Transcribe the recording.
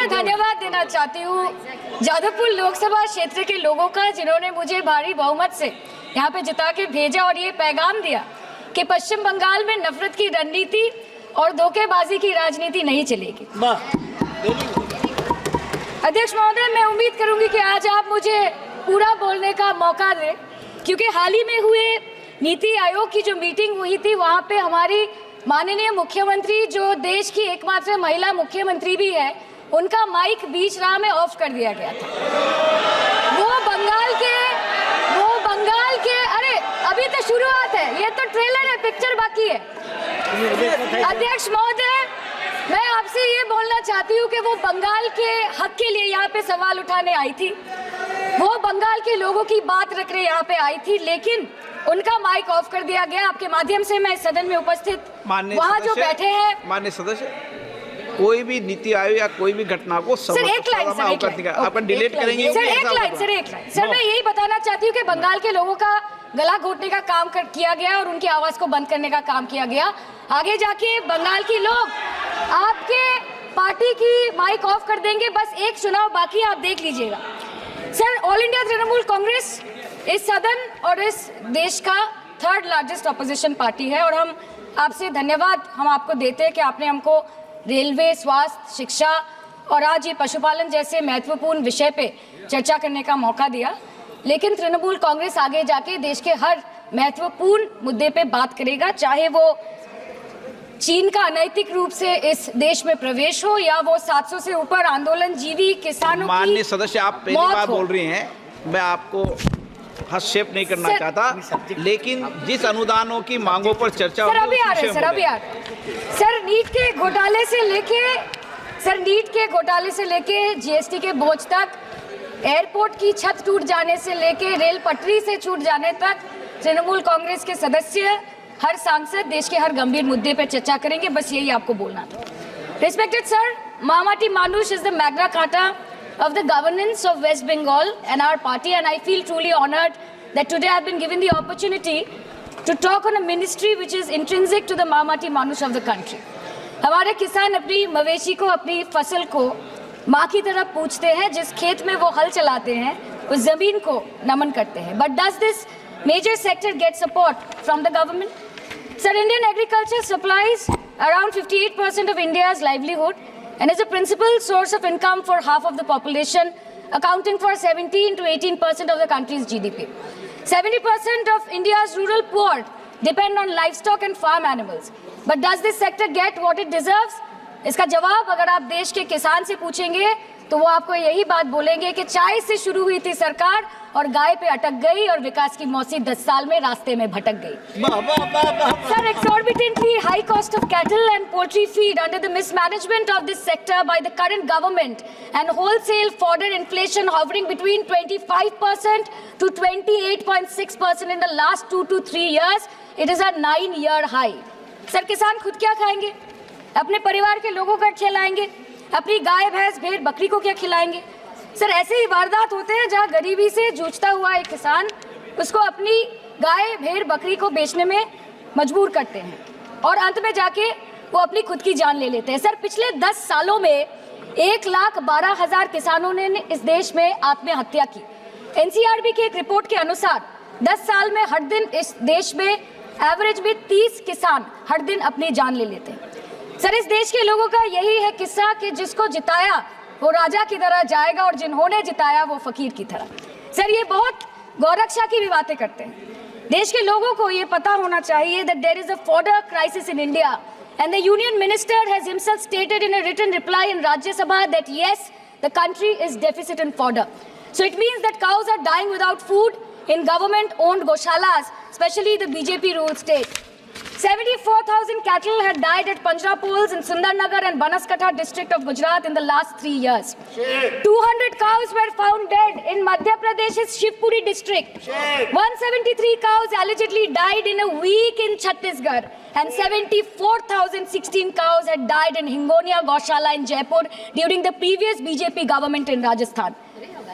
मैं धन्यवाद देना चाहती हूँ जादवपुर लोकसभा क्षेत्र के लोगों का, जिन्होंने मुझे भारी बहुमत से यहाँ पे जिता के भेजा और ये पैगाम दिया कि पश्चिम बंगाल में नफरत की रणनीति और धोखेबाजी की राजनीति नहीं चलेगी। अध्यक्ष महोदय, मैं उम्मीद करूंगी कि आज आप मुझे पूरा बोलने का मौका दें, क्योंकि हाल ही में हुए नीति आयोग की जो मीटिंग हुई थी, वहां पे हमारी माननीय मुख्यमंत्री, जो देश की एकमात्र महिला मुख्यमंत्री भी है, उनका माइक बीच राह में ऑफ कर दिया गया था। वो बंगाल के अरे अभी तो शुरुआत है, ये तो ट्रेलर है, पिक्चर बाकी है। अध्यक्ष महोदय, मैं आपसे ये बोलना चाहती हूँ कि वो बंगाल के हक के लिए यहाँ पे सवाल उठाने आई थी, वो बंगाल के लोगों की बात रखने यहाँ पे आई थी, लेकिन उनका माइक ऑफ कर दिया गया। आपके माध्यम से मैं सदन में उपस्थित वहाँ जो बैठे हैं माननीय सदस्य, कोई भी नीति आयोग या कोई भी घटना को सर एक लाइन आपका डिलीट करेंगे। सर एक लाइन सर मैं यही बताना चाहती हूँ कि बंगाल के लोगों का गला घोटने का काम किया गया और उनकी आवाज को बंद करने का काम किया गया। आगे जाके बंगाल के लोग आपके पार्टी की माइक ऑफ कर देंगे, बस एक चुनाव बाकी, आप देख लीजिएगा। Sir, all India Trinamool Congress इस सदन और इस देश का 3rd लार्जेस्ट ऑपोजिशन पार्टी है और हम आपसे धन्यवाद हम आपको देते हैं कि आपने हमको रेलवे, स्वास्थ्य, शिक्षा और आज ये पशुपालन जैसे महत्वपूर्ण विषय पे चर्चा करने का मौका दिया। लेकिन तृणमूल कांग्रेस आगे जाके देश के हर महत्वपूर्ण मुद्दे पे बात करेगा, चाहे वो चीन का अनैतिक रूप से इस देश में प्रवेश हो या वो 700 से ऊपर आंदोलन जीवी किसानों की। माननीय सदस्य, आप पहली बार बोल रही हैं, मैं आपको हस्तक्षेप नहीं करना चाहता, लेकिन जिस अनुदानों की मांगों पर चर्चा सर अभी आ रहे हैं, सर नीट के घोटाले से लेके जीएसटी के बोझ तक, एयरपोर्ट की छत टूट जाने से लेके रेल पटरी से छूट जाने तक, तृणमूल कांग्रेस के सदस्य, हर सांसद देश के हर गंभीर मुद्दे पर चर्चा करेंगे। बस यही आपको बोलना था। Respected sir, Mahamati Manush is the Magna Carta of the governance of West Bengal and our party, and I feel truly honored that today I have been given the opportunity to talk on a ministry which is intrinsic to the Mahamati Manush of the country. हमारे किसान अपनी मवेशी को, अपनी फसल को माँ की तरह पूछते हैं, जिस खेत में वो हल चलाते हैं उस जमीन को नमन करते हैं। But does this major sector get support from the government? Sir, Indian agriculture supplies around 58% of India's livelihood and is a principal source of income for half of the population, accounting for 17 to 18% of the country's GDP. 70% of India's rural poor depend on livestock and farm animals. But does this sector get what it deserves? इसका जवाब अगर आप देश के किसान से पूछेंगे तो वो आपको यही बात बोलेंगे कि चाय से शुरू हुई थी सरकार और गाय पे अटक गई और विकास की मौसी 10 साल में रास्ते में भटक गई। Sir, exorbitantly high cost of cattle and poultry feed under the mismanagement of this sector by the current government and wholesale fodder inflation hovering between 25% to 28.6% in the last 2 to 3 years, it is a 9-year high. Sir, किसान खुद क्या खाएंगे? अपने परिवार के लोगों का खिलाएंगे? अपनी गाय, भैंस, भेड़, बकरी को क्या खिलाएंगे? सर, ऐसे ही वारदात होते हैं जहां गरीबी से जूझता हुआ एक किसान उसको अपनी गाय, भेड़, बकरी को बेचने में मजबूर करते हैं और अंत में जाके वो अपनी खुद की जान ले लेते हैं। सर, पिछले 10 सालों में 1,12,000 किसानों ने इस देश में आत्महत्या की। एनसीआरबी की एक रिपोर्ट के अनुसार 10 साल में हर दिन इस देश में एवरेज में 30 किसान हर दिन अपनी जान ले लेते हैं। सर, इस देश के लोगों का यही है किस्सा कि जिसको जिताया वो राजा की तरह जाएगा और जिन्होंने जिताया वो फकीर की तरह। सर, ये बहुत गौरक्षा की भी बातें करते हैं। देश के लोगों को ये पता होना चाहिए that there is a fodder crisis in India and the union minister has himself stated in a written reply in Rajya Sabha that yes, the country is deficit in fodder. So it means that cows are dying without food in government-owned goshalas, especially the BJP-ruled state. 74,000 cattle had died at Panjrapols in Sundarnagar and Banaskantha district of Gujarat in the last 3 years. 200 cows were found dead in Madhya Pradesh's Shivpuri district. 173 cows allegedly died in a week in Chhattisgarh. And 74,016 cows had died in Hingonia Gaushala in Jaipur during the previous BJP government in Rajasthan.